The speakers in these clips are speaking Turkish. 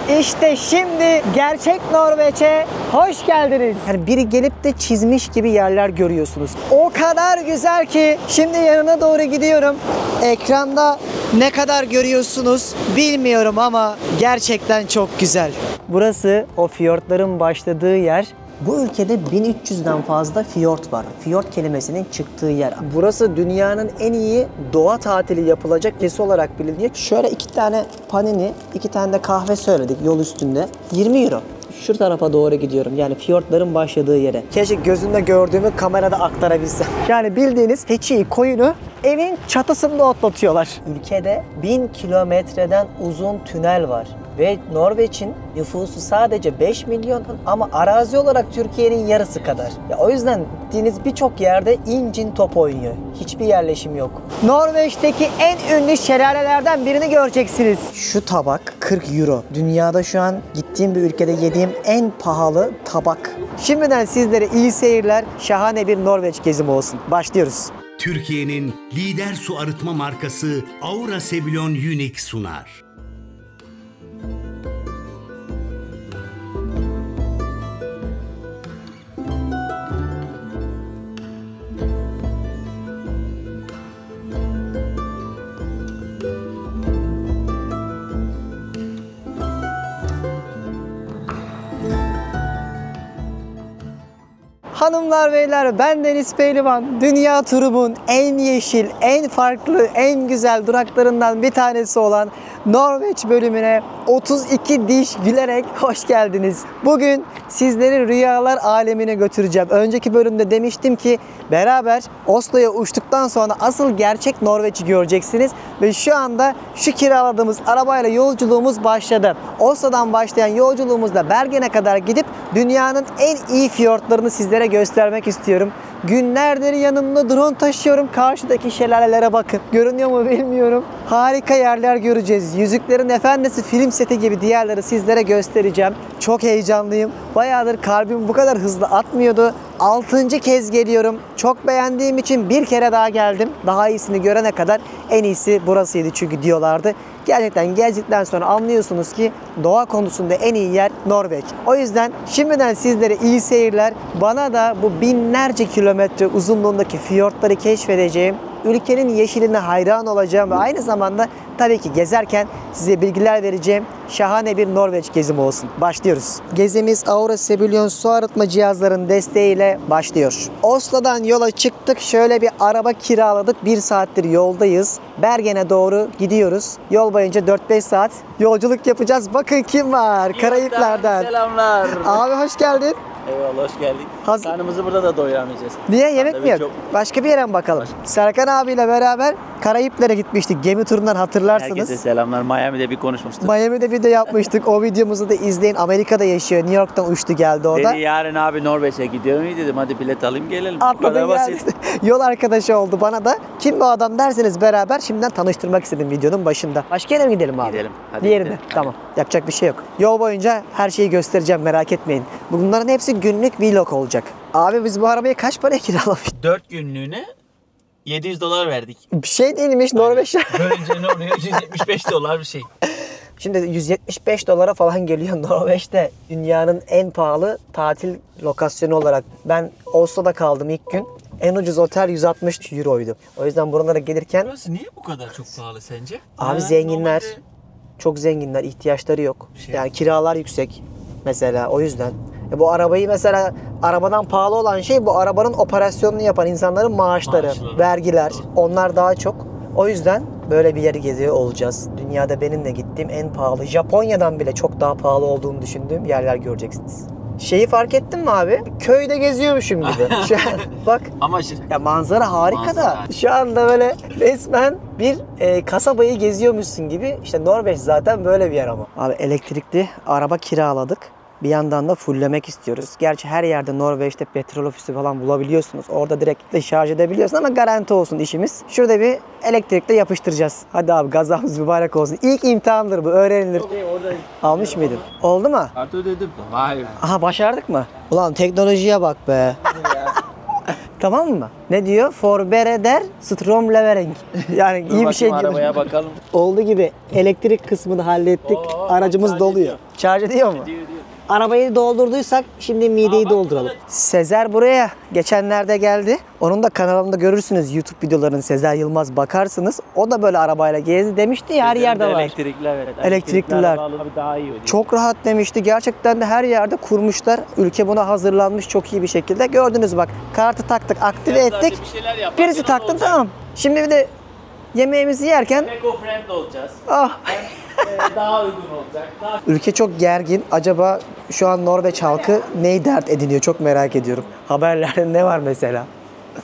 İşte şimdi gerçek Norveç'e hoş geldiniz. Yani biri gelip de çizmiş gibi yerler görüyorsunuz. O kadar güzel ki şimdi yanına doğru gidiyorum. Ekranda ne kadar görüyorsunuz bilmiyorum ama gerçekten çok güzel. Burası o fiyortların başladığı yer. Bu ülkede 1300'den fazla fiyort var. Fiyort kelimesinin çıktığı yer. Burası dünyanın en iyi doğa tatili yapılacak yeri olarak biliniyor. Şöyle 2 tane panini, 2 tane de kahve söyledik yol üstünde. 20 euro. Şu tarafa doğru gidiyorum. Yani fiyortların başladığı yere. Keşke gözümle gördüğümü kamerada aktarabilsem. Yani bildiğiniz keçiyi, koyunu evin çatısında otlatıyorlar. Ülkede 1000 kilometreden uzun tünel var. Ve Norveç'in nüfusu sadece 5 milyon ama arazi olarak Türkiye'nin yarısı kadar. Ya o yüzden gittiğiniz birçok yerde incin top oynuyor. Hiçbir yerleşim yok. Norveç'teki en ünlü şelalelerden birini göreceksiniz. Şu tabak 40 euro. Dünyada şu an gittiğim bir ülkede yediğim en pahalı tabak. Şimdiden sizlere iyi seyirler, şahane bir Norveç gezimi olsun. Başlıyoruz. Türkiye'nin lider su arıtma markası Aura Sebilon Unique sunar. Hanımlar beyler, ben Deniz Pehlivan. Dünya turumun en yeşil, en farklı, en güzel duraklarından bir tanesi olan Norveç bölümüne 32 diş gülerek hoş geldiniz. Bugün sizleri rüyalar alemine götüreceğim. Önceki bölümde demiştim ki beraber Oslo'ya uçtuktan sonra asıl gerçek Norveç'i göreceksiniz. Ve şu anda şu kiraladığımız arabayla yolculuğumuz başladı. Oslo'dan başlayan yolculuğumuzda Bergen'e kadar gidip dünyanın en iyi fiyortlarını sizlere göstermek istiyorum. Günlerdir yanımda drone taşıyorum. Karşıdaki şelalelere bakın. Görünüyor mu bilmiyorum. Harika yerler göreceğiz. Yüzüklerin Efendisi film seti gibi diğerleri sizlere göstereceğim. Çok heyecanlıyım. Bayağıdır kalbim bu kadar hızlı atmıyordu. 6. kez geliyorum. Çok beğendiğim için bir kere daha geldim. Daha iyisini görene kadar en iyisi burasıydı çünkü diyorlardı. Gerçekten gezdikten sonra anlıyorsunuz ki doğa konusunda en iyi yer Norveç. O yüzden şimdiden sizlere iyi seyirler. Bana da bu binlerce kilometre uzunluğundaki fiyortları keşfedeceğim, ülkenin yeşiline hayran olacağım ve aynı zamanda tabii ki gezerken size bilgiler vereceğim şahane bir Norveç gezimi olsun. Başlıyoruz. Gezimiz Aura Sebilon su arıtma cihazlarının desteğiyle başlıyor. Oslo'dan yola çıktık. Şöyle bir araba kiraladık. 1 saattir yoldayız. Bergen'e doğru gidiyoruz. Yol boyunca 4-5 saat yolculuk yapacağız. Bakın kim var? Karayipler'den. Selamlar. Abi hoş geldin. Eyvallah, hoş geldik. Hazır. Karnımızı burada da doyuramayacağız. Niye? Yemek mi yok? Çok... Başka bir yere mi bakalım? Serkan abiyle beraber Karayipler'e gitmiştik. Gemi turundan hatırlarsınız. Herkese selamlar. Miami'de bir konuşmuştuk. Miami'de video yapmıştık. O videomuzu da izleyin. Amerika'da yaşıyor. New York'tan uçtu geldi o da. Dedi yarın abi Norveç'e gidiyor mu dedim. Hadi bilet alayım gelelim. Atladım geldi. Yol arkadaşı oldu bana da. Kim bu adam derseniz beraber şimdiden tanıştırmak istedim videonun başında. Başka yere mi gidelim abi? Gidelim. Hadi Diğerine. gidelim. Tamam. Yapacak bir şey yok. Yol boyunca her şeyi göstereceğim, merak etmeyin. Bunların hepsi günlük vlog olacak. Abi biz bu arabayı kaç paraya kiralamıştık? 4 günlüğüne $700 verdik. Bir şey değilmiş Norveç'te. Böylece ne oluyor? $175 bir şey. Şimdi 175 dolara falan geliyor Norveç'te. Dünyanın en pahalı tatil lokasyonu olarak. Ben Oslo'da kaldım ilk gün. En ucuz otel 160 euroydu. O yüzden buralara gelirken... Burası niye bu kadar çok pahalı sence? Abi zenginler, çok zenginler, ihtiyaçları yok. Yani kiralar yüksek mesela, o yüzden. Bu arabayı mesela, arabadan pahalı olan şey bu arabanın operasyonunu yapan insanların maaşları, vergiler, onlar daha çok. O yüzden böyle bir yeri geziyor olacağız. Dünyada benim de gittiğim en pahalı, Japonya'dan bile çok daha pahalı olduğunu düşündüğüm yerler göreceksiniz. Şeyi fark ettin mi abi? Köyde geziyormuşum gibi. Şu an bak. Ama ya manzara harika manzara. da. Şu anda böyle resmen bir kasabayı geziyormuşsun gibi. İşte Norveç zaten böyle bir yer ama. Abi elektrikli araba kiraladık. Bir yandan da fulllemek istiyoruz. Gerçi her yerde Norveç'te petrol ofisi falan bulabiliyorsunuz. Orada direkt de şarj edebiliyorsun ama garanti olsun işimiz. Şurada bir elektrikle yapıştıracağız. Hadi abi gazamız mübarek olsun. İlk imtihandır bu, öğrenilir. Almış mıydın? Oldu mu? Artı ödedim. Vay. Aha başardık mı? Ulan teknolojiye bak be. Tamam mı? Ne diyor? Forbereder Stromlevering. Yani iyi bir şey gibi. Arabaya bakalım. Oldu gibi. Elektrik kısmını hallettik. Aracımız şarj doluyor. ediyor. Şarj ediyor mu? Diyor. Arabayı doldurduysak şimdi mideyi dolduralım. Sezer buraya geçenlerde geldi. Onun da kanalında görürsünüz YouTube videolarını, Sezer Yılmaz bakarsınız. O da böyle arabayla gezdi demişti ya, her yerde var. Elektrikler evet. Elektrikliler. Abi daha iyi oluyor. Çok rahat demişti. Gerçekten de her yerde kurmuşlar. Ülke buna hazırlanmış çok iyi bir şekilde. Gördünüz bak. Kartı taktık, aktive ettik. Bir şeyler yapmak. Birisi taktın, tamam. Şimdi bir de yemeğimizi yerken Eco-friendly olacağız. ah, Daha uygun olacak. Daha ülke çok gergin. Acaba şu an Norveç halkı neyi dert ediniyor? Çok merak ediyorum. Haberlerde ne var mesela?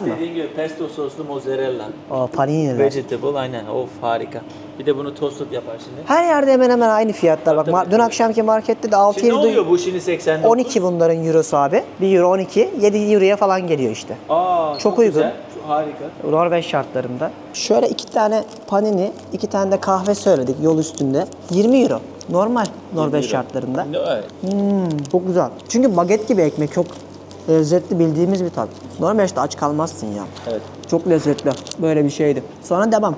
dediğin gibi pesto soslu mozzarella. Aa, paniniler. Vegetable aynen. Of harika. Bir de bunu toasted yapar şimdi. Her yerde hemen hemen aynı fiyatlar. Bak Tabii, dün tabii. akşamki markette de Şimdi ne 6-7 oluyor bu şimdi 89? 12 bunların eurosu abi. 1 euro 12, 7 euroya falan geliyor işte. Aa, Çok uygun. Güzel. Harika. Norveç şartlarında. Şöyle 2 tane panini, 2 tane de kahve söyledik yol üstünde. 20 euro. Normal Norveç şartlarında. Evet. Çok güzel. Çünkü baget gibi ekmek, çok lezzetli, bildiğimiz bir tat. Norveç'te aç kalmazsın ya. Evet. Çok lezzetli. Böyle bir şeydi. Sonra devam.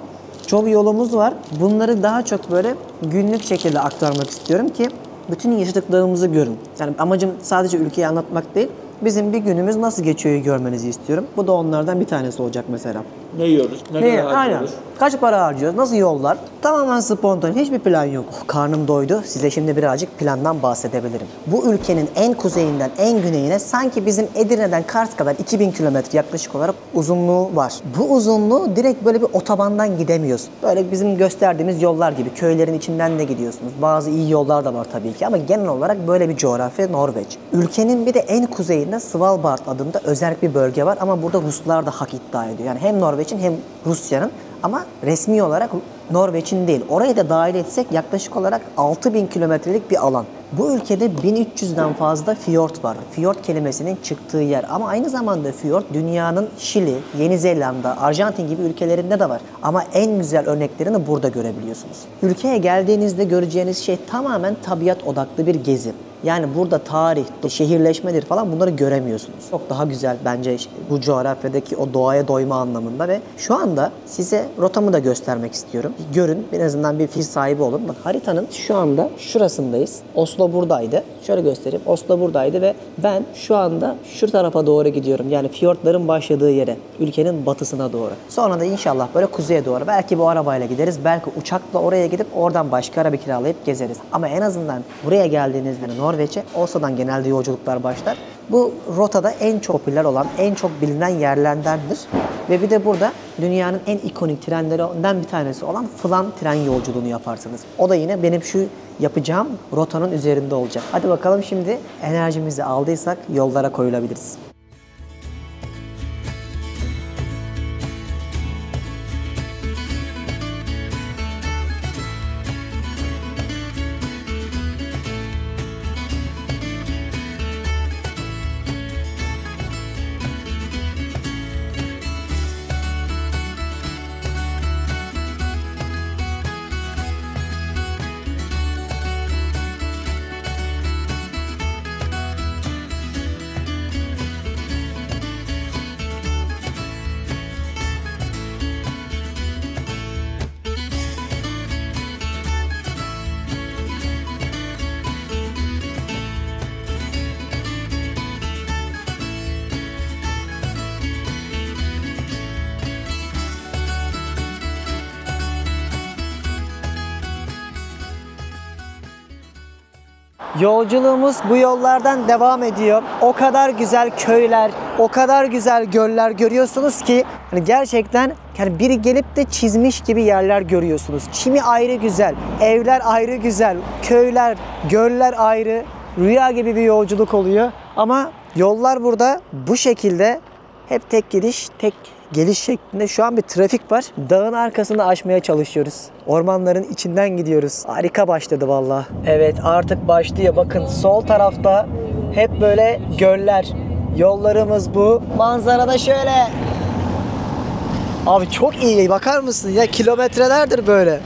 Çok yolumuz var. Bunları daha çok böyle günlük şekilde aktarmak istiyorum ki bütün yaşadıklarımızı görün. Yani amacım sadece ülkeyi anlatmak değil, bizim bir günümüz nasıl geçiyor görmenizi istiyorum. Bu da onlardan bir tanesi olacak mesela. Ne yiyoruz? Ne kadar Aynen. harcıyoruz? Kaç para harcıyoruz? Nasıl yollar? Tamamen spontane. Hiçbir plan yok. Karnım doydu. Size şimdi birazcık plandan bahsedebilirim. Bu ülkenin en kuzeyinden en güneyine sanki bizim Edirne'den Kars kadar 2000 kilometre yaklaşık olarak uzunluğu var. Bu uzunluğu direkt böyle bir otobandan gidemiyorsun. Böyle bizim gösterdiğimiz yollar gibi. Köylerin içinden de gidiyorsunuz. Bazı iyi yollar da var tabii ki ama genel olarak böyle bir coğrafya Norveç. Ülkenin bir de en kuzeyinde Svalbard adında özel bir bölge var ama burada Ruslar da hak iddia ediyor. Yani hem Norveç'in hem Rusya'nın, ama resmi olarak Norveç'in değil. Orayı da dahil etsek yaklaşık olarak 6000 kilometrelik bir alan. Bu ülkede 1300'den fazla fiyort var. Fiyort kelimesinin çıktığı yer. Ama aynı zamanda fiyort dünyanın Şili, Yeni Zelanda, Arjantin gibi ülkelerinde de var. Ama en güzel örneklerini burada görebiliyorsunuz. Ülkeye geldiğinizde göreceğiniz şey tamamen tabiat odaklı bir gezi. Yani burada tarih, şehirleşmedir falan bunları göremiyorsunuz. Çok daha güzel bence bu coğrafyadaki o doğaya doyma anlamında ve şu anda size rotamı da göstermek istiyorum. Bir görün, en azından bir fikir sahibi olun. Bak, haritanın şu anda şurasındayız. Oslo buradaydı. Şöyle göstereyim. Oslo buradaydı ve ben şu anda şu tarafa doğru gidiyorum. Yani fiyortların başladığı yere, ülkenin batısına doğru. Sonra da inşallah böyle kuzeye doğru. Belki bu arabayla gideriz, belki uçakla oraya gidip oradan başka araba kiralayıp gezeriz. Ama en azından buraya geldiğinizde Norveç'e Oslo'dan genelde yolculuklar başlar. Bu rotada en çok popüler olan, en çok bilinen yerlerdendir. Ve bir de burada dünyanın en ikonik trenlerinden bir tanesi olan Flan tren yolculuğunu yaparsınız. O da yine benim şu yapacağım rotanın üzerinde olacak. Hadi bakalım, şimdi enerjimizi aldıysak yollara koyulabiliriz. Yolculuğumuz bu yollardan devam ediyor. O kadar güzel köyler, o kadar güzel göller görüyorsunuz ki hani gerçekten yani biri gelip de çizmiş gibi yerler görüyorsunuz. Çimi ayrı güzel, evler ayrı güzel, köyler, göller ayrı. Rüya gibi bir yolculuk oluyor. Ama yollar burada bu şekilde hep tek gidiş, tek geliş şeklinde. Şu an bir trafik var. Dağın arkasını aşmaya çalışıyoruz. Ormanların içinden gidiyoruz. Harika başladı vallahi. Evet, artık başlıyor. Bakın sol tarafta hep böyle göller. Yollarımız bu. Manzara da şöyle. Abi çok iyi. Bakar mısın ya, kilometrelerdir böyle.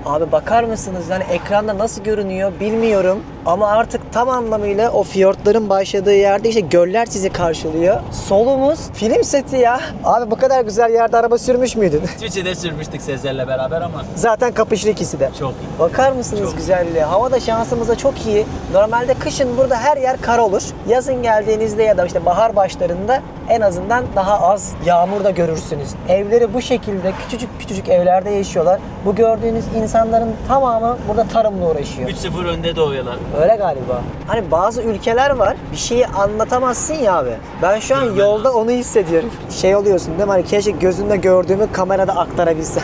Abi bakar mısınız? Yani ekranda nasıl görünüyor bilmiyorum. Ama artık tam anlamıyla o fiyortların başladığı yerde işte göller sizi karşılıyor. Solumuz film seti ya. Abi bu kadar güzel yerde araba sürmüş müydün? İsviçre'de sürmüştük Sezer'le beraber ama Zaten kapışır ikisi de. çok iyi. Bakar mısınız güzelliğe? Hava da şansımıza çok iyi. Normalde kışın burada her yer kar olur. Yazın geldiğinizde ya da işte bahar başlarında en azından daha az yağmur da görürsünüz. Evleri bu şekilde küçücük küçücük evlerde yaşıyorlar. Bu gördüğünüz insanların tamamı burada tarımla uğraşıyor. 3-0 önde doğuyorlar. Öyle galiba. Hani bazı ülkeler var, bir şeyi anlatamazsın ya abi. Ben şu an yolda onu hissediyorum. Şey oluyorsun değil mi? Hani keşke gözümle gördüğümü kamerada aktarabilsem.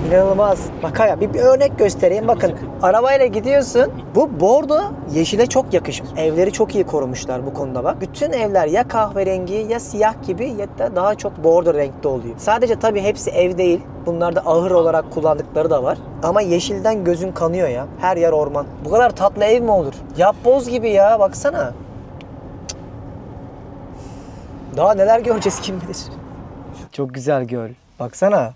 İnanılmaz. Bak ya bir örnek göstereyim. Bakın arabayla gidiyorsun. Bu bordo yeşile çok yakışmış. Evleri çok iyi korumuşlar bu konuda bak. Bütün evler ya kahverengi ya siyah gibi ya da daha çok bordo renkte oluyor. Sadece tabii hepsi ev değil. Bunlarda ahır olarak kullandıkları da var. Ama yeşilden gözün kanıyor ya. Her yer orman. Bu kadar tatlı ev mi olur? Yapboz gibi ya baksana. Daha neler göreceğiz kim bilir. Çok güzel göl. Baksana.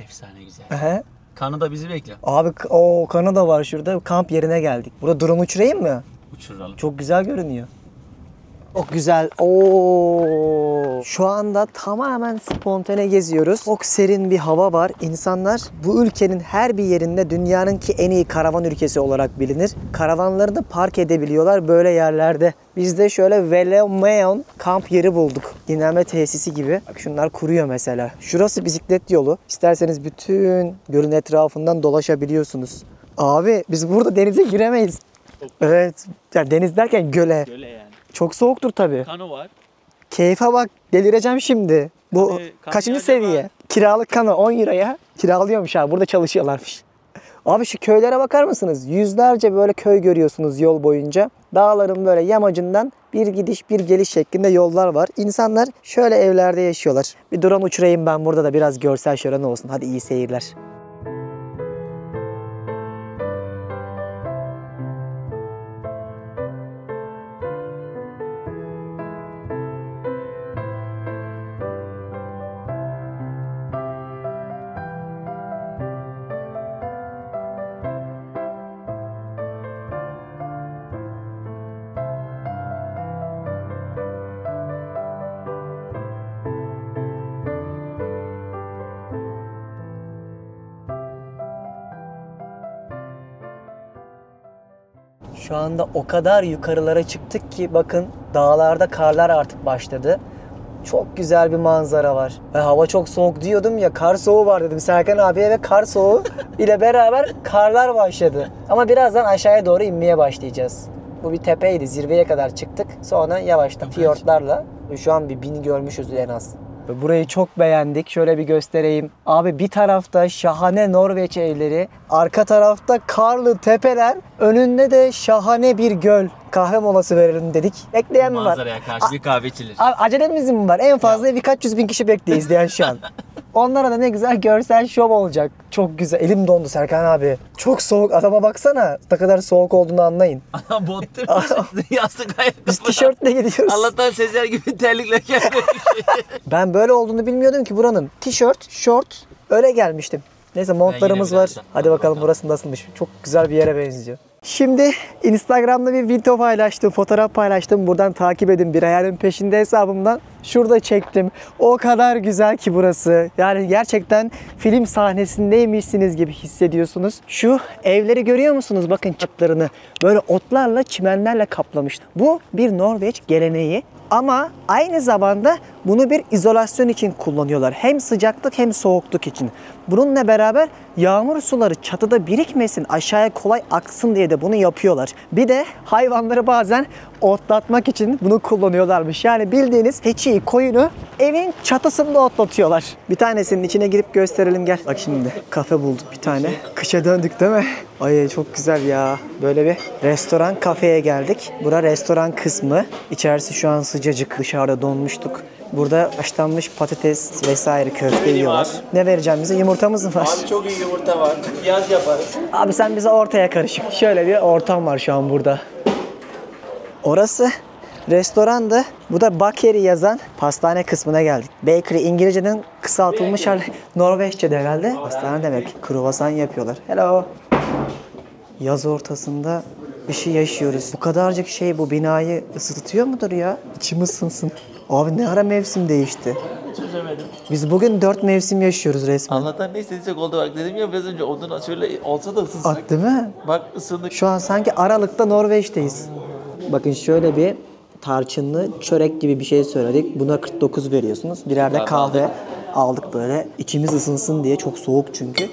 Efsane güzel. Ehe. Kanada bizi bekliyor. Abi o Kanada var şurada. Kamp yerine geldik. Burada drone uçurayım mı? Uçuralım. Çok güzel görünüyor. Çok güzel. Oo. Şu anda tamamen spontane geziyoruz. Çok serin bir hava var. İnsanlar bu ülkenin her bir yerinde dünyanın ki en iyi karavan ülkesi olarak bilinir. Karavanlarını park edebiliyorlar böyle yerlerde. Biz de şöyle Velemeon kamp yeri bulduk. Dinlenme tesisi gibi. Bak şunlar kuruyor mesela. Şurası bisiklet yolu. İsterseniz bütün gölün etrafından dolaşabiliyorsunuz. Abi biz burada denize giremeyiz. Evet. Yani deniz derken göle. Göle yani. Çok soğuktur tabii. Kano var. Keyfe bak, delireceğim şimdi. Bu Tabii, kaçıncı acaba? seviye? Kiralık kano 10 euroya kiralıyormuş abi. Burada çalışıyorlarmış. Abi şu köylere bakar mısınız? Yüzlerce böyle köy görüyorsunuz yol boyunca. Dağların böyle yamacından bir gidiş bir geliş şeklinde yollar var. İnsanlar şöyle evlerde yaşıyorlar. Bir drone uçurayım ben burada da biraz görsel şölen olsun. Hadi iyi seyirler. Şu anda o kadar yukarılara çıktık ki bakın dağlarda karlar artık başladı. Çok güzel bir manzara var. Ve hava çok soğuk diyordum ya, kar soğuğu var dedim Serkan abiye ve kar soğuğu ile beraber karlar başladı. Ama birazdan aşağıya doğru inmeye başlayacağız. Bu bir tepeydi, zirveye kadar çıktık. Sonra yavaştan fiyortlarla şu an bir 1000 görmüşüz en az. Burayı çok beğendik. Şöyle bir göstereyim. Abi bir tarafta şahane Norveç evleri, arka tarafta karlı tepeler, önünde de şahane bir göl. Kahve molası verelim dedik. Bekleyen mi var? Manzaraya karşı bir kahve içilir. Abi acelemiz mi var? En fazla birkaç yüz bin kişi bekliyor izleyen şu an. Onlara da ne güzel görsel şov olacak. Çok güzel. Elim dondu Serkan abi. Çok soğuk. Adama baksana. Ne kadar soğuk olduğunu anlayın. Adam bottur. Yastık ayakkabı. Biz tişörtle gidiyoruz. Allah'tan Sezer gibi terlikle gelmemiş. Ben böyle olduğunu bilmiyordum ki buranın. Tişört, şort öyle gelmiştim. Neyse montlarımız var. birazdan. Hadi bakalım burası nasılmış. Çok güzel bir yere benziyor. Şimdi Instagram'da bir video paylaştım, fotoğraf paylaştım. Buradan takip edin, bir hayalin peşinde hesabımdan. Şurada çektim. O kadar güzel ki burası. Yani gerçekten film sahnesindeymişsiniz gibi hissediyorsunuz. Şu evleri görüyor musunuz? Bakın çatlarını. Böyle otlarla, çimenlerle kaplamış. Bu bir Norveç geleneği. Ama aynı zamanda bunu bir izolasyon için kullanıyorlar. Hem sıcaklık hem soğukluk için. Bununla beraber yağmur suları çatıda birikmesin, aşağıya kolay aksın diye de bunu yapıyorlar. Bir de hayvanları bazen otlatmak için bunu kullanıyorlarmış. Yani bildiğiniz keçiyi, koyunu evin çatısında otlatıyorlar. Bir tanesinin içine girip gösterelim gel. Bak şimdi kafe bulduk bir tane. Kışa döndük değil mi? Ay çok güzel ya. Böyle bir restoran kafeye geldik. Bura restoran kısmı. İçerisi şu an sıcacık. Dışarıda donmuştuk. Burada haşlanmış patates vesaire köfte yiyorlar. Ne vereceğim bize? Yumurtamız mı var? Abi çok iyi yumurta var. Piyaz yaparız. Abi sen bize ortaya karışık. Şöyle bir ortam var şu an burada. Orası restorandı Bu da bakery yazan pastane kısmına geldik. Bakery İngilizce'den kısaltılmış hali. Norveççe'de herhalde. Pastane demek. Kruvasan yapıyorlar. Hello. Yaz ortasında kışı yaşıyoruz. Bu kadarcık şey bu binayı ısıtıyor mudur ya? İçim ısınsın. Abi ne ara mevsim değişti? Çözemedim. Biz bugün 4 mevsim yaşıyoruz resmen. Anlatan ne istediysek oldu bak dedim ya biraz önce odun şöyle olsa da ısınsın. At değil mi? Bak ısındık. Şu an sanki Aralık'ta Norveç'teyiz. Bakın şöyle bir tarçınlı çörek gibi bir şey söyledik. Buna 49 veriyorsunuz. Birer de kahve aldık böyle. İçimiz ısınsın diye. Çok soğuk çünkü.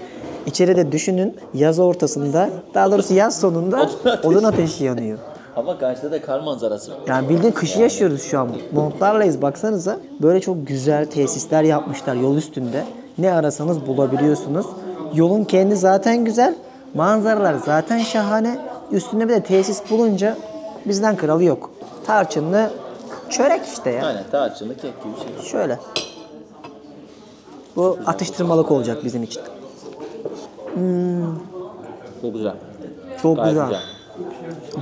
İçeride düşünün yaz ortasında, daha doğrusu yaz sonunda odun ateşi yanıyor. Ama karşıda da kar manzarası. Yani bildiğin kışı yaşıyoruz şu an. Montlarlayız baksanıza. Böyle çok güzel tesisler yapmışlar yol üstünde. Ne arasanız bulabiliyorsunuz. Yolun kendi zaten güzel. Manzaralar zaten şahane. Üstünde bir de tesis bulunca bizden kralı yok. Tarçınlı çörek işte ya. Aynen tarçınlı kek gibi bir şey. Şöyle. Bu atıştırmalık olacak bizim için. Çok güzel. Çok Gayet güzel.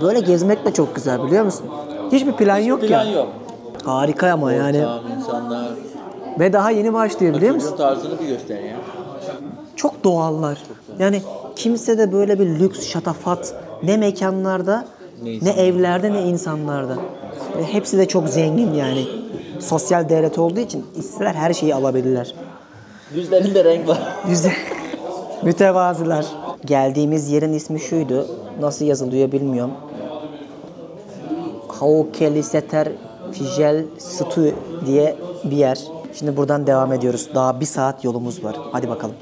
Böyle gezmek de çok güzel biliyor musun? Hiçbir plan yok Plan ya. yok. Harika ama yani. Tamam insanlar. Ve daha yeni başlıyor biliyor musun? Çocuğun tarzını bir göster ya. Çok doğallar. Yani kimse de böyle bir lüks, şatafat ne mekanlarda, ne evlerde, ne insanlarda. Ve hepsi de çok zengin yani. Sosyal devlet olduğu için isteler her şeyi alabilirler. Yüzlerinde renk var. Güzel. Mütevazılar. Geldiğimiz yerin ismi şuydu. Nasıl yazılıyor bilmiyorum. Haukeliseter Fijel Stu diye bir yer. Şimdi buradan devam ediyoruz. Daha 1 saat yolumuz var. Hadi bakalım.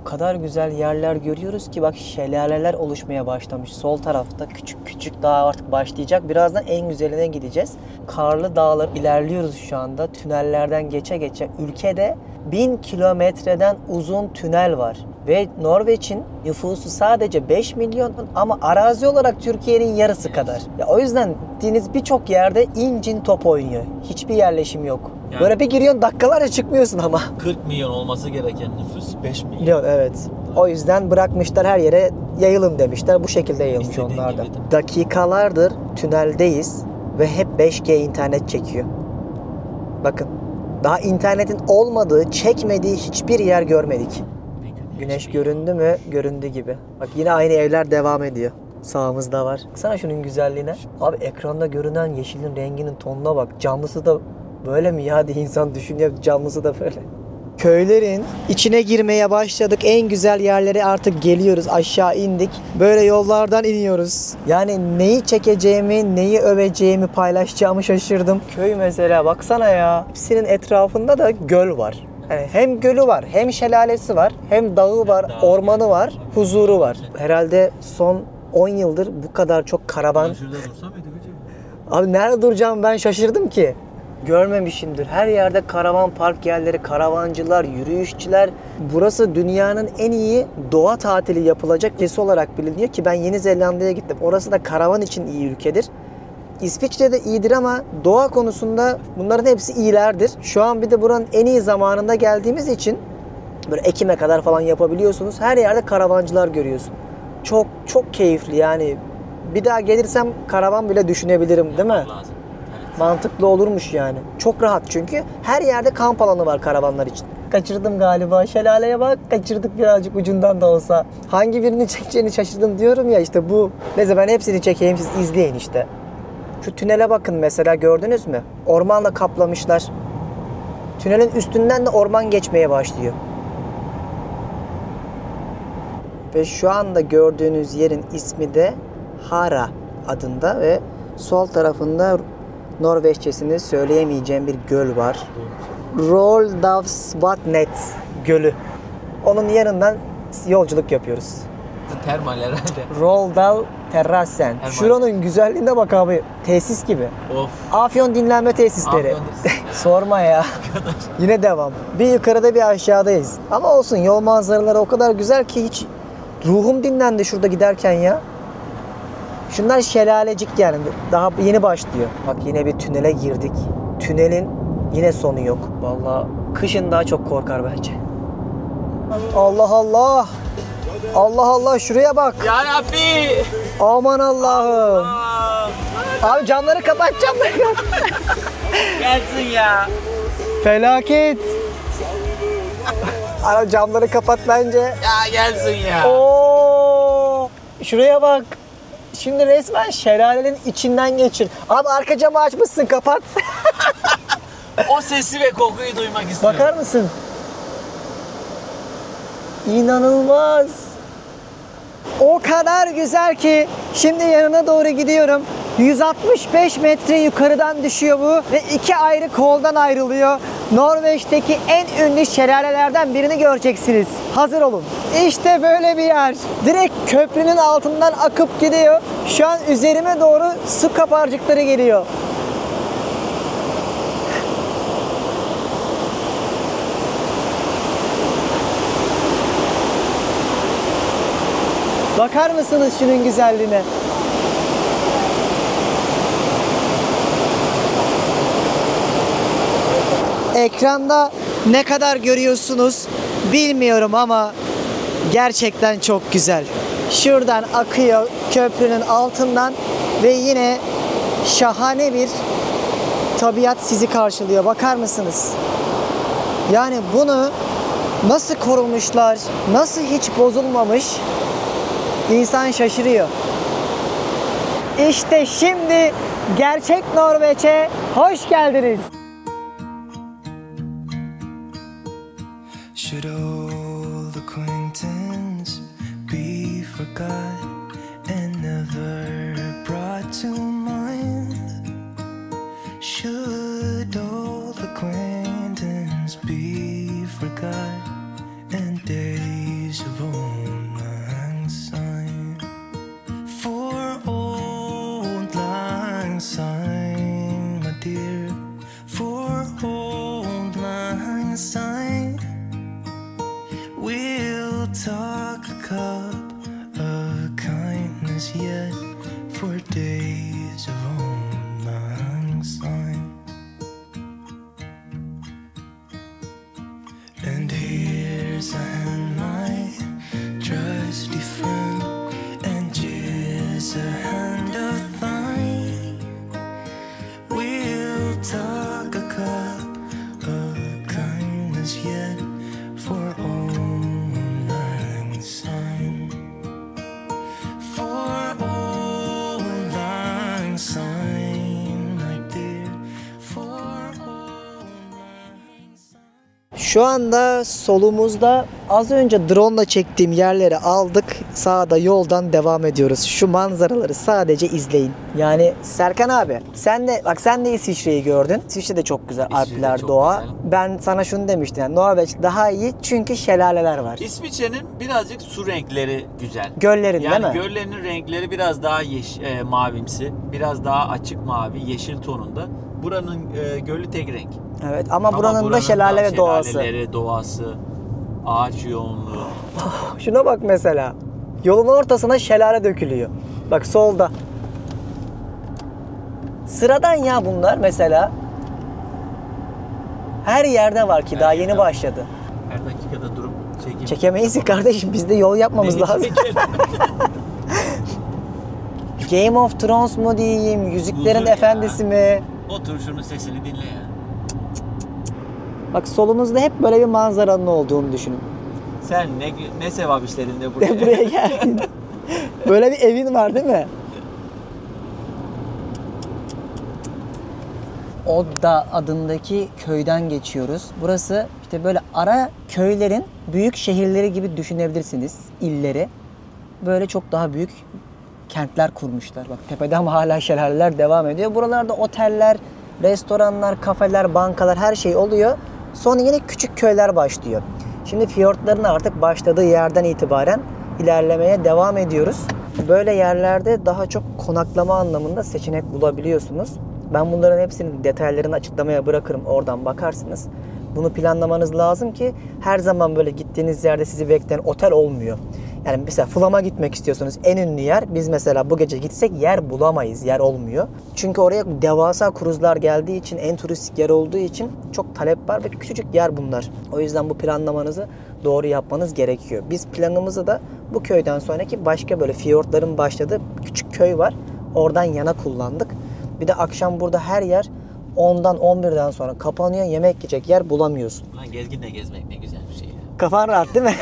O kadar güzel yerler görüyoruz ki bak şelaleler oluşmaya başlamış. Sol tarafta küçük küçük daha artık başlayacak. Birazdan en güzeline gideceğiz. Karlı dağlar ilerliyoruz şu anda. Tünellerden geçe geçe. Ülkede 1000 kilometreden uzun tünel var. Ve Norveç'in nüfusu sadece 5 milyon ama arazi olarak Türkiye'nin yarısı kadar. Ya o yüzden gittiğiniz birçok yerde incin top oynuyor. Hiçbir yerleşim yok. Yani- Böyle bir giriyorsun dakikalarca çıkmıyorsun ama. 40 milyon olması gereken nüfus 5 milyon. Milyon evet. O yüzden bırakmışlar her yere yayılın demişler. Bu şekilde yayılmış İstediğin onlar da. gibi. Dakikalardır tüneldeyiz ve hep 5G internet çekiyor. Bakın daha internetin olmadığı, çekmediği hiçbir yer görmedik. Güneş göründü mü? Göründü gibi. Bak yine aynı evler devam ediyor. Sağımızda var. Baksana şunun güzelliğine. Abi ekranda görünen yeşilin renginin tonuna bak. Canlısı da böyle mi ya diye insan düşünüyor. Canlısı da böyle. Köylerin içine girmeye başladık. En güzel yerlere artık geliyoruz. Aşağı indik. Böyle yollardan iniyoruz. Yani neyi çekeceğimi, neyi öveceğimi, paylaşacağımı şaşırdım. Köy mesela baksana ya. Hepsinin etrafında da göl var. Yani hem gölü var, hem şelalesi var, hem dağı var, ormanı var, huzuru var. Herhalde son 10 yıldır bu kadar çok karavan... Şurada dursa mıydı hocam? Abi nerede duracağım ben şaşırdım ki. Görmemişimdir. Her yerde karavan park yerleri, karavancılar, yürüyüşçüler. Burası dünyanın en iyi doğa tatili yapılacak ülkesi olarak biliniyor ki ben Yeni Zelanda'ya gittim. Orası da karavan için iyi ülkedir. İsviçre de iyidir ama doğa konusunda bunların hepsi iyilerdir. Şu an bir de buranın en iyi zamanında geldiğimiz için böyle Ekim'e kadar falan yapabiliyorsunuz. Her yerde karavancılar görüyorsun. Çok çok keyifli yani. Bir daha gelirsem karavan bile düşünebilirim değil mi? Lazım. Mantıklı olurmuş yani. Çok rahat çünkü her yerde kamp alanı var karavanlar için. Kaçırdım galiba. Şelaleye bak. Kaçırdık birazcık ucundan da olsa. Hangi birini çekeceğini şaşırdım diyorum ya işte bu. Neyse ben hepsini çekeyim siz izleyin işte. Şu tünele bakın mesela gördünüz mü? Ormanla kaplamışlar. Tünelin üstünden de orman geçmeye başlıyor. Ve şu anda gördüğünüz yerin ismi de Hara adında ve sol tarafında Norveççesini söyleyemeyeceğim bir göl var. Roldalsvatnet Gölü. Onun yanından yolculuk yapıyoruz. Termal herhalde. Roldal Terrassen. Şuranın güzelliğine bak abi. Tesis gibi. Of. Afyon dinlenme tesisleri. Sorma ya. Yine devam. Bir yukarıda bir aşağıdayız. Ama olsun yol manzaraları o kadar güzel ki hiç ruhum dinlendi şurada giderken ya. Şunlar şelalecik yani. Daha yeni başlıyor. Bak yine bir tünele girdik. Tünelin yine sonu yok. Vallahi kışın daha çok korkar bence. Allah Allah. Allah Allah şuraya bak. Ya Rabbi. Aman Allah'ım. Abi camları kapatacağım ben. Gelsin ya. Felaket. Ara camları kapat bence. Ya gelsin ya. Oo! Şuraya bak. Şimdi resmen şelalenin içinden geçir. Abi arka camı açmışsın, kapat. O sesi ve kokuyu duymak istiyorum. Bakar mısın? İnanılmaz. O kadar güzel ki şimdi yanına doğru gidiyorum. 165 metre yukarıdan düşüyor bu ve iki ayrı koldan ayrılıyor. Norveç'teki en ünlü şelalelerden birini göreceksiniz. Hazır olun. İşte böyle bir yer. Direkt köprünün altından akıp gidiyor. Şu an üzerime doğru su kabarcıkları geliyor. Bakar mısınız şunun güzelliğine? Ekranda ne kadar görüyorsunuz bilmiyorum ama gerçekten çok güzel. Şuradan akıyor köprünün altından ve yine şahane bir tabiat sizi karşılıyor. Bakar mısınız? Yani bunu nasıl korumuşlar, nasıl hiç bozulmamış, İnsan şaşırıyor. İşte şimdi gerçek Norveç'e hoş geldiniz. Should old acquaintance be forgot and never brought to mind? Should old acquaintance be forgot and days of old lang syne? For old lang syne, my dear, for old lang syne. We'll talk a cup of kindness yet for days of old lang syne. And here's a hand, my trusty friend, and here's a hand of thine. We'll talk a cup of kindness yet for old lang syne. For old lang syne, my dear, for old lang syne. Şu anda solumuzda az önce drone ile çektiğim yerleri aldık. Sağda yoldan devam ediyoruz. Şu manzaraları sadece izleyin. Yani Serkan abi sen de İsviçre'yi gördün. İsviçre de çok güzel. İsviçre Alpler, çok doğa. güzel. Ben sana şunu demiştim. Yani Norveç daha iyi çünkü şelaleler var. İsviçre'nin birazcık su renkleri güzel. Göllerin Yani değil mi? göllerinin renkleri biraz daha mavimsi, biraz daha açık mavi, yeşil tonunda. Buranın gölü tek renk. Evet ama buranın da şelale ve doğası. Şelaleleri, doğası, ağaç yoğunluğu. Şuna bak mesela. Yolun ortasına şelale dökülüyor. Bak solda. Sıradan ya bunlar mesela. Her yerde var ki daha yeni başladı. Her dakikada durup çekim. Çekemeyiz ki kardeşim. Biz de yol yapmamız lazım. Game of Thrones mu diyeyim, Yüzüklerin Huzur ya. Efendisi mi? Otur şunun sesini dinle ya. Bak solunuzda hep böyle bir manzaranın olduğunu düşünün. Sen ne sevap işledin de buraya. Buraya geldin. Böyle bir evin var değil mi? Odda adındaki köyden geçiyoruz. Burası işte böyle ara köylerin büyük şehirleri gibi düşünebilirsiniz. İlleri. Böyle çok daha büyük kentler kurmuşlar. Bak tepede ama hala şelaleler devam ediyor. Buralarda oteller, restoranlar, kafeler, bankalar her şey oluyor. Sonra yine küçük köyler başlıyor. Şimdi fiyortların artık başladığı yerden itibaren ilerlemeye devam ediyoruz. Böyle yerlerde daha çok konaklama anlamında seçenek bulabiliyorsunuz. Ben bunların hepsinin detaylarını açıklamaya bırakırım. Oradan bakarsınız. Bunu planlamanız lazım ki her zaman böyle gittiğiniz yerde sizi bekleyen otel olmuyor. Yani mesela Flam'a gitmek istiyorsunuz. En ünlü yer. Biz mesela bu gece gitsek yer bulamayız. Yer olmuyor. Çünkü oraya devasa kruzlar geldiği için, en turistik yer olduğu için çok talep var ve küçücük yer bunlar. O yüzden bu planlamanızı doğru yapmanız gerekiyor. Biz planımızı da bu köyden sonraki başka böyle fiyortların başladığı küçük köy var. Oradan yana kullandık. Bir de akşam burada her yer 10'dan 11'den sonra kapanıyor. Yemek yiyecek yer bulamıyorsun. Lan gezginle gezmek ne güzel bir şey ya. Kafan rahat değil mi?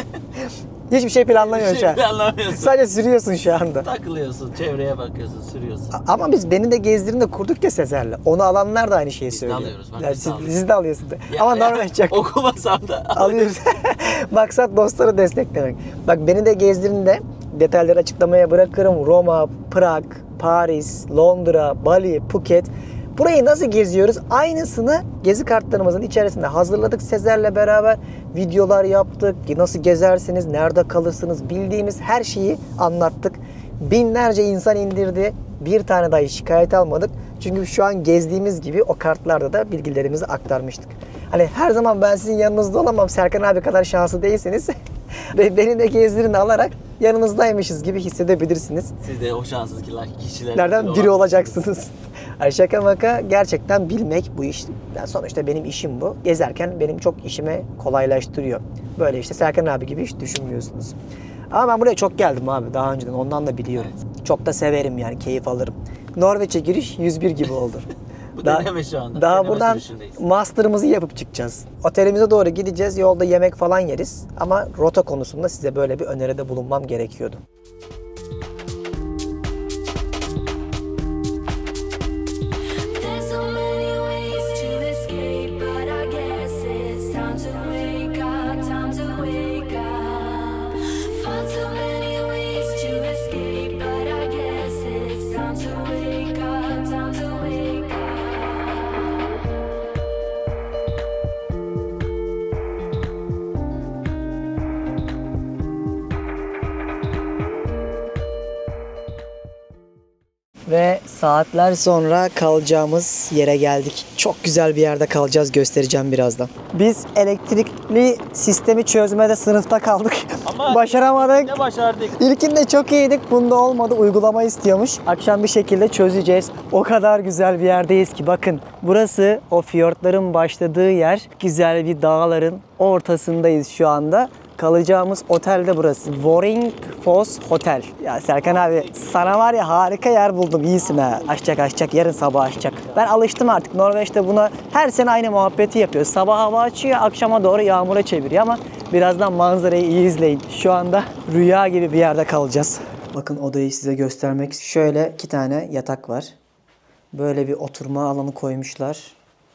Hiçbir şey planlamıyorsun şu an. Hiçbir anlamıyorsun. Sadece sürüyorsun şu anda. Takılıyorsun, çevreye bakıyorsun, sürüyorsun. Ama biz Beni de Gezdirin de kurduk ya Sezer'le. Onu alanlar da aynı şeyi Biz de söylüyor. alıyoruz, bak Yani biz de alıyoruz. siz de alıyorsunuz. Ya- Ama ya, Norveççe okumasam da alıyoruz. Maksat dostları desteklemek. Bak Beni de Gezdirin de detayları açıklamaya bırakırım. Roma, Prag, Paris, Londra, Bali, Phuket. Burayı nasıl geziyoruz? Aynısını gezi kartlarımızın içerisinde hazırladık Sezer'le beraber. Videolar yaptık. Nasıl gezersiniz, nerede kalırsınız bildiğimiz her şeyi anlattık. Binlerce insan indirdi. Bir tane dahi şikayet almadık. Çünkü şu an gezdiğimiz gibi o kartlarda da bilgilerimizi aktarmıştık. Hani her zaman ben sizin yanınızda olamam. Serkan abi kadar şanslı değilsiniz. Ve Beni de Gezdirin alarak yanınızdaymışız gibi hissedebilirsiniz. siz de o şanssız kişilerden Nereden biri olacaksınız. Ay şaka maka gerçekten bilmek bu iş. Yani sonuçta benim işim bu. Gezerken benim çok işime kolaylaştırıyor. Böyle işte Serkan abi gibi hiç düşünmüyorsunuz. Ama ben buraya çok geldim abi daha önceden. Ondan da biliyorum. Çok da severim yani keyif alırım. Norveç'e giriş 101 gibi oldu. Bu deneme şu anda. Daha Deneme buradan sürüşündeyiz. master'ımızı yapıp çıkacağız. Otelimize doğru gideceğiz. Yolda yemek falan yeriz. Ama rota konusunda size böyle bir öneride bulunmam gerekiyordu. There's so many ways to escape, but I guess it's time to wake up, time to wake up. Far too many ways to escape, but I guess it's time to wake up, time to wake up. Ve saatler sonra kalacağımız yere geldik. Çok güzel bir yerde kalacağız, göstereceğim birazdan. Biz elektrikli sistemi çözmede sınıfta kaldık. Ama başaramadık. ne başardık? İlkinde çok iyiydik. Bunda olmadı. Uygulama istiyormuş. Akşam bir şekilde çözeceğiz. O kadar güzel bir yerdeyiz ki bakın. Burası o fiyortların başladığı yer. Güzel bir dağların ortasındayız şu anda. Kalacağımız otel de burası. Voringfoss Hotel. Ya Serkan abi sana var ya harika yer buldum. İyisin ha. Açacak. Yarın sabah açacak. Ben alıştım artık. Norveç'te buna her sene aynı muhabbeti yapıyor. Sabah hava açıyor, akşama doğru yağmura çeviriyor ama birazdan manzarayı iyi izleyin. Şu anda rüya gibi bir yerde kalacağız. Bakın odayı size göstermek. Şöyle 2 tane yatak var. Böyle bir oturma alanı koymuşlar.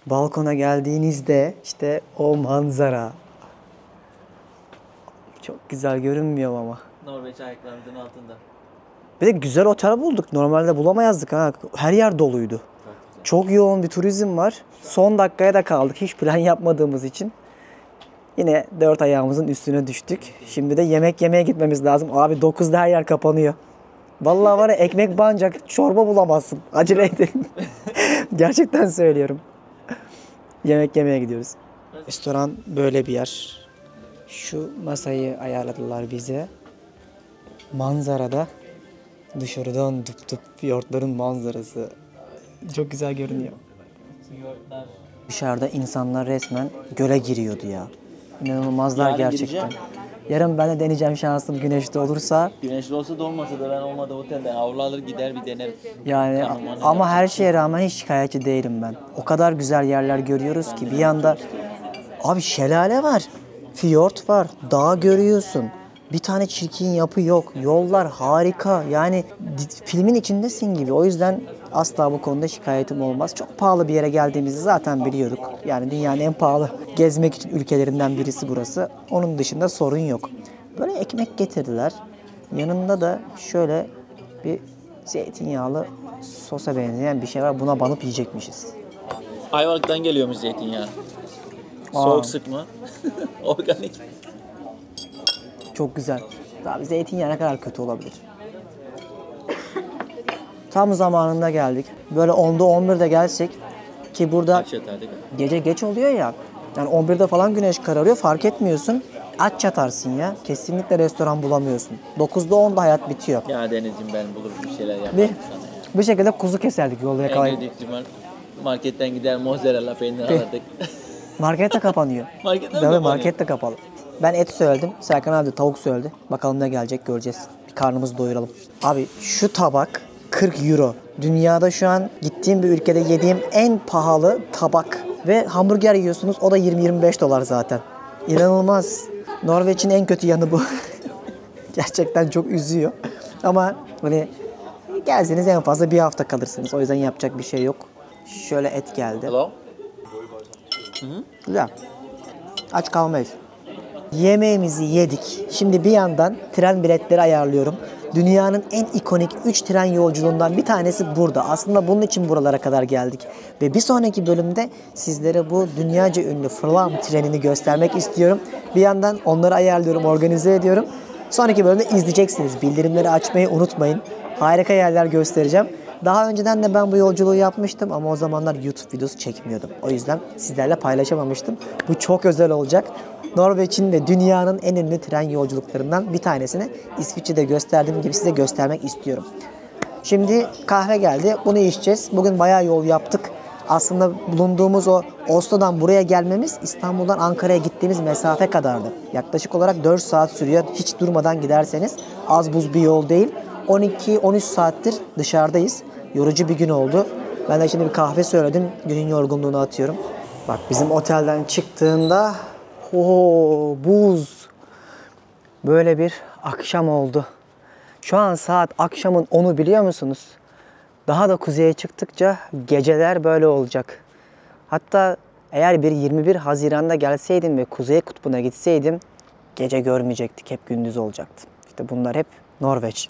Balkona geldiğinizde işte o manzara. Çok güzel görünmüyor ama. Norveç ayaklarımızın altında. Bir de güzel otel bulduk. Normalde bulamayazdık ha. Her yer doluydu. Çok yoğun bir turizm var. Son dakikaya da kaldık. Hiç plan yapmadığımız için. Yine 4 ayağımızın üstüne düştük. Şimdi de yemek yemeye gitmemiz lazım. Abi 9'da her yer kapanıyor. Vallahi var ya ekmek bancak, çorba bulamazsın. Acele edelim. Gerçekten söylüyorum. Yemek yemeye gidiyoruz. Restoran böyle bir yer. Şu masayı ayarladılar bize. Manzarada dışarıdan dup fiyortların manzarası. Çok güzel görünüyor. Dışarıda insanlar resmen göle giriyordu ya. İnanılmazlar Yarın gerçekten. gireceğim. Yarın ben de deneyeceğim şansım güneşli olursa. Güneşli olsa da olmasa da ben olmadı otelde havlu alır gider bir denerim. Yani Kanım, ama her şeye rağmen hiç şikayetçi değilim ben. O kadar güzel yerler görüyoruz ki bir yanda abi şelale var, fiyort var, dağ görüyorsun. Bir tane çirkin yapı yok. Yollar harika. Yani filmin içindesin gibi. O yüzden asla bu konuda şikayetim olmaz. Çok pahalı bir yere geldiğimizi zaten biliyorduk. Yani dünyanın en pahalı gezmek için ülkelerinden birisi burası. Onun dışında sorun yok. Böyle ekmek getirdiler. Yanında da şöyle bir zeytinyağlı sosa benzeyen bir şey var. Buna banıp yiyecekmişiz. Ayvalık'tan geliyormuş zeytinyağı. Soğuk sıkma. Organik. Çok güzel. Abi zeytinyağı ne kadar kötü olabilir? Tam zamanında geldik. Böyle 10'da 11'de gelsek ki burada Kaç yatardık? gece geç oluyor ya. Yani 11'de falan güneş kararıyor fark etmiyorsun. Aç yatarsın ya. Kesinlikle restoran bulamıyorsun. 9'da 10'da hayat bitiyor. Ya Deniz'cim ben bulurum bir şeyler yaparım Bir, sana ya. bu şekilde kuzu keserdik yolda En yakalayıp. kötü ihtimal marketten gider mozzarella peynir alırdık. Market de kapanıyor. Market de mi Tabii kapanıyor? market de kapalı. Ben et söyledim. Serkan abi de tavuk söyledi. Bakalım ne gelecek göreceğiz. Bir karnımızı doyuralım. Abi şu tabak 40 euro. Dünyada şu an gittiğim bir ülkede yediğim en pahalı tabak. Ve hamburger yiyorsunuz, o da 20-25 dolar zaten. İnanılmaz. Norveç'in en kötü yanı bu. Gerçekten çok üzüyor. Ama hani gelseniz en fazla bir hafta kalırsınız. O yüzden yapacak bir şey yok. Şöyle et geldi. Hello? Güzel. Aç kalmayız. Yemeğimizi yedik. Şimdi bir yandan tren biletleri ayarlıyorum. Dünyanın en ikonik 3 tren yolculuğundan bir tanesi burada. Aslında bunun için buralara kadar geldik. Ve bir sonraki bölümde sizlere bu dünyaca ünlü Fram trenini göstermek istiyorum. Bir yandan onları ayarlıyorum, organize ediyorum. Sonraki bölümde izleyeceksiniz. Bildirimleri açmayı unutmayın. Harika yerler göstereceğim. Daha önceden de ben bu yolculuğu yapmıştım ama o zamanlar YouTube videosu çekmiyordum. O yüzden sizlerle paylaşamamıştım. Bu çok özel olacak. Norveç'in ve dünyanın en ünlü tren yolculuklarından bir tanesini İsviçre'de gösterdiğim gibi size göstermek istiyorum. Şimdi kahve geldi. Bunu içeceğiz. Bugün bayağı yol yaptık. Aslında bulunduğumuz o Oslo'dan buraya gelmemiz İstanbul'dan Ankara'ya gittiğimiz mesafe kadardı. Yaklaşık olarak 4 saat sürüyor. Hiç durmadan giderseniz az buz bir yol değil. 12-13 saattir dışarıdayız. Yorucu bir gün oldu. Ben de şimdi bir kahve söyledim. Günün yorgunluğunu atıyorum. Bak bizim otelden çıktığında buz. Böyle bir akşam oldu. Şu an saat akşamın 10'u biliyor musunuz? Daha da kuzeye çıktıkça geceler böyle olacak. Hatta eğer bir 21 Haziran'da gelseydim ve Kuzey Kutbu'na gitseydim gece görmeyecektik. Hep gündüz olacaktı. İşte bunlar hep Norveç.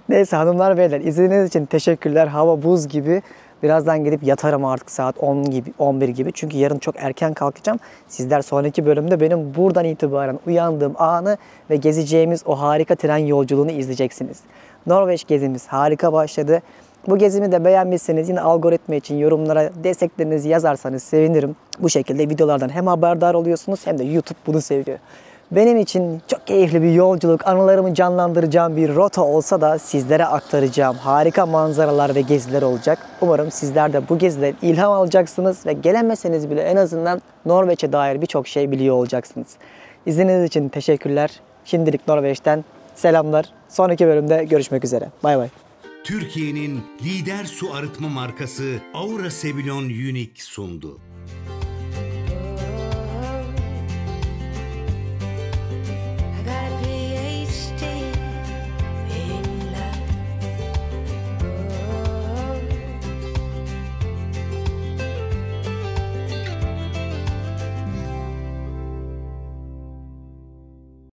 Neyse hanımlar beyler, izlediğiniz için teşekkürler. Hava buz gibi. Birazdan gidip yatarım artık saat 10 gibi, 11 gibi. Çünkü yarın çok erken kalkacağım. Sizler sonraki bölümde benim buradan itibaren uyandığım anı ve gezeceğimiz o harika tren yolculuğunu izleyeceksiniz. Norveç gezimiz harika başladı. Bu gezimi de beğenmişseniz yine algoritma için yorumlara desteklerinizi yazarsanız sevinirim. Bu şekilde videolardan hem haberdar oluyorsunuz hem de YouTube bunu seviyor. Benim için çok keyifli bir yolculuk, anılarımı canlandıracağım bir rota olsa da sizlere aktaracağım harika manzaralar ve geziler olacak. Umarım sizler de bu geziden ilham alacaksınız ve gelemeseniz bile en azından Norveç'e dair birçok şey biliyor olacaksınız. İzlediğiniz için teşekkürler. Şimdilik Norveç'ten selamlar. Sonraki bölümde görüşmek üzere. Bay bay. Türkiye'nin lider su arıtma markası Aura Sebilon Unique sundu.